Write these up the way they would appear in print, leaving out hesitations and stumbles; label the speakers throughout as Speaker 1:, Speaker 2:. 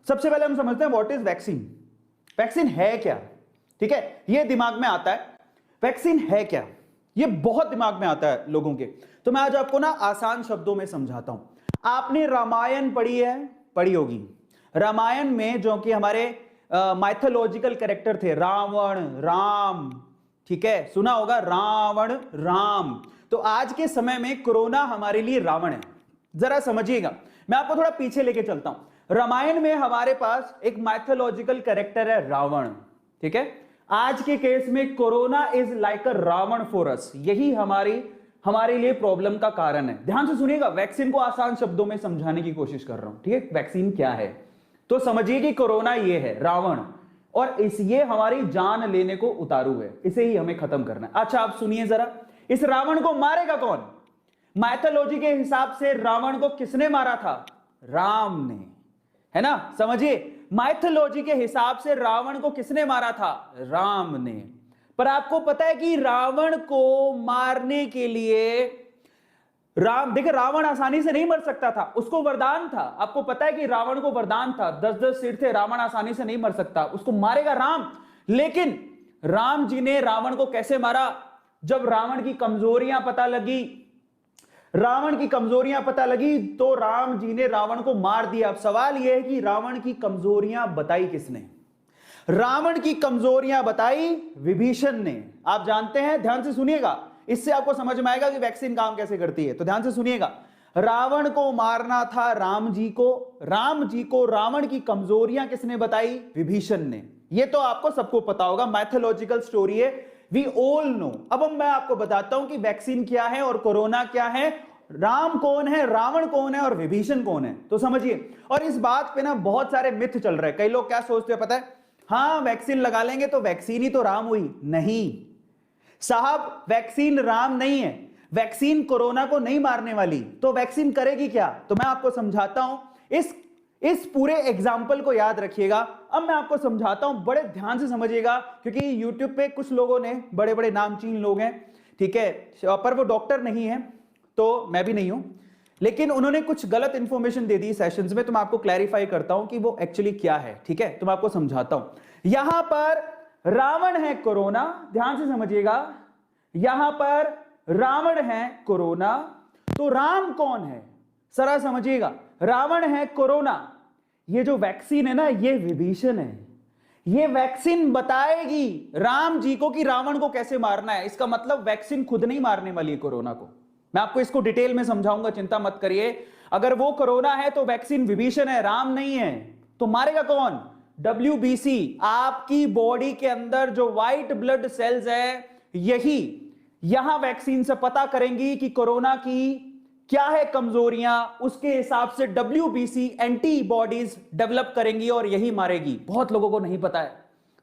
Speaker 1: सबसे पहले हम समझते हैं व्हाट इज वैक्सीन। वैक्सीन है क्या, ठीक है, ये दिमाग में आता है। वैक्सीन है क्या, ये बहुत दिमाग में आता है लोगों के। तो मैं आज आपको ना आसान शब्दों में समझाता हूं। आपने रामायण पढ़ी है, पढ़ी होगी। रामायण में जो कि हमारे माइथोलॉजिकल कैरेक्टर थे, रावण, राम, ठीक है, सुना होगा रावण, राम। तो आज के समय में कोरोना हमारे लिए रावण है। जरा समझिएगा, मैं आपको थोड़ा पीछे लेके चलता हूं। रामायण में हमारे पास एक माइथोलॉजिकल कैरेक्टर है रावण, ठीक है। आज के केस में corona is like a Ravan for us. यही हमारे लिए प्रॉब्लम का कारण है। ध्यान से सुनिएगा, वैक्सीन को आसान शब्दों में समझाने की कोशिश कर रहा हूं, ठीक है। वैक्सीन क्या है तो समझिए कि कोरोना ये है रावण, और ये हमारी जान लेने को उतारू है, इसे ही हमें खत्म करना है। अच्छा आप सुनिए जरा, इस रावण को मारेगा कौन? माइथोलॉजी के हिसाब से रावण को किसने मारा था? राम ने, है ना। समझिए, माइथोलॉजी के हिसाब से रावण को किसने मारा था? राम ने। पर आपको पता है कि रावण को मारने के लिए देखिए रावण आसानी से नहीं मर सकता था, उसको वरदान था। आपको पता है कि रावण को वरदान था, 10-10 सिर थे, रावण आसानी से नहीं मर सकता, उसको मारेगा राम। लेकिन राम जी ने रावण को कैसे मारा? जब रावण की कमजोरियां पता लगी तो राम जी ने रावण को मार दिया। अब सवाल यह है कि रावण की कमजोरियां बताई किसने? रावण की कमजोरियां बताई विभीषण ने। आप जानते हैं, ध्यान से सुनिएगा, इससे आपको समझ में आएगा कि वैक्सीन काम कैसे करती है। तो ध्यान से सुनिएगा, रावण को मारना था राम जी को रावण की कमजोरियां किसने बताई? विभीषण ने। यह तो आपको सबको पता होगा, माइथोलॉजिकल स्टोरी है, वी ऑल नो। अब मैं आपको बताता हूं कि वैक्सीन क्या है और कोरोना क्या है, राम कौन है, रावण कौन है और विभीषण कौन है। तो समझिए, और इस बात पे ना बहुत सारे मिथ चल रहे हैं। कई लोग क्या सोचते हैं पता है, हाँ वैक्सीन लगा लेंगे तो वैक्सीन ही तो राम हुई। नहीं साहब, वैक्सीन राम नहीं है, वैक्सीन कोरोना को नहीं मारने वाली। तो वैक्सीन करेगी क्या? तो मैं आपको समझाता हूं, इस पूरे एग्जाम्पल को याद रखिएगा। अब मैं आपको समझाता हूं, बड़े ध्यान से समझिएगा, क्योंकि यूट्यूब पे कुछ लोगों ने, बड़े बड़े नामचीन लोग हैं, ठीक है, पर वो डॉक्टर नहीं है, तो मैं भी नहीं हूं, लेकिन उन्होंने कुछ गलत इंफॉर्मेशन दे दी सेशंस में। तो मैं आपको क्लैरिफाई करता हूं कि वो एक्चुअली क्या है, ठीक है। तो मैं आपको समझाता हूं। यहां पर रावण है कोरोना, ध्यान से समझिएगा, यहां पर रावण है कोरोना। तो राम कौन है? जरा समझिएगा, रावण है कोरोना, ये जो वैक्सीन है ना, ये विभीषण है। ये वैक्सीन बताएगी राम जी को कि रावण को कैसे मारना है। इसका मतलब वैक्सीन खुद नहीं मारने वाली है कोरोना को। मैं आपको इसको डिटेल में समझाऊंगा, चिंता मत करिए। अगर वो कोरोना है तो वैक्सीन विभीषण है, राम नहीं है। तो मारेगा कौन? WBC। आपकी बॉडी के अंदर जो व्हाइट ब्लड सेल्स है, यही यहां वैक्सीन से पता करेंगी कि कोरोना की क्या है कमजोरियां, उसके हिसाब से WBC एंटीबॉडीज डेवलप करेंगी और यही मारेगी। बहुत लोगों को नहीं पता है,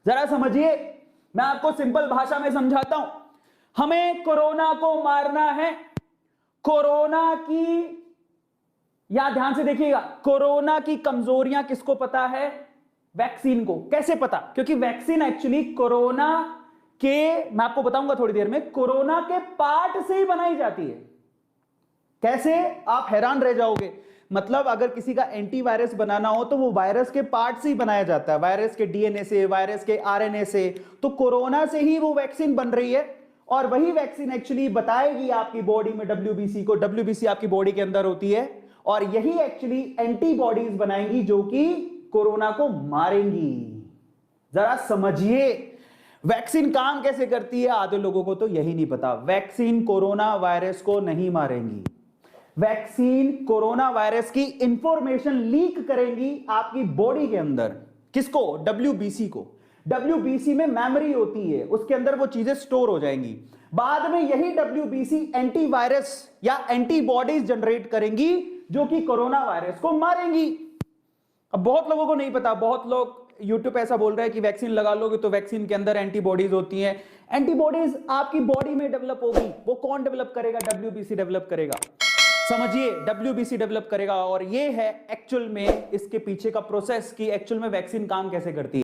Speaker 1: जरा समझिए, मैं आपको सिंपल भाषा में समझाता हूं। हमें कोरोना को मारना है। कोरोना की, या ध्यान से देखिएगा, कोरोना की कमजोरियां किसको पता है? वैक्सीन को। कैसे पता? क्योंकि वैक्सीन एक्चुअली कोरोना के, मैं आपको बताऊंगा थोड़ी देर में, कोरोना के पार्ट से ही बनाई जाती है। कैसे? आप हैरान रह जाओगे। मतलब अगर किसी का एंटीवायरस बनाना हो तो वो वायरस के पार्ट से ही बनाया जाता है, वायरस के DNA से, वायरस के RNA से। तो कोरोना से ही वो वैक्सीन बन रही है, और वही वैक्सीन एक्चुअली बताएगी आपकी बॉडी में WBC को। WBC आपकी बॉडी के अंदर होती है, और यही एक्चुअली एंटीबॉडीज बनाएंगी जो कि कोरोना को मारेंगी। जरा समझिए वैक्सीन काम कैसे करती है। आधे लोगों को तो यही नहीं पता। वैक्सीन कोरोना वायरस को नहीं मारेंगी, वैक्सीन कोरोना वायरस की इंफॉर्मेशन लीक करेंगी आपकी बॉडी के अंदर। किसको? WBC को। WBC में मेमोरी होती है, उसके अंदर वो चीजें स्टोर हो जाएंगी। बाद में यही WBC एंटीवायरस या एंटीबॉडीज जनरेट करेंगी जो कि कोरोना वायरस को मारेंगी। अब बहुत लोगों को नहीं पता, बहुत लोग यूट्यूब पे ऐसा बोल रहे हैं कि वैक्सीन लगा लोगे तो वैक्सीन के अंदर एंटीबॉडीज होती हैं। एंटीबॉडीज आपकी बॉडी में डेवलप होगी। वो कौन डेवलप करेगा? WBC डेवलप करेगा। समझिए, WBC डेवलप करेगा। और ये है एक्चुअल में इसके पीछे का प्रोसेस कि एक्चुअल में वैक्सीन काम कैसे करती है।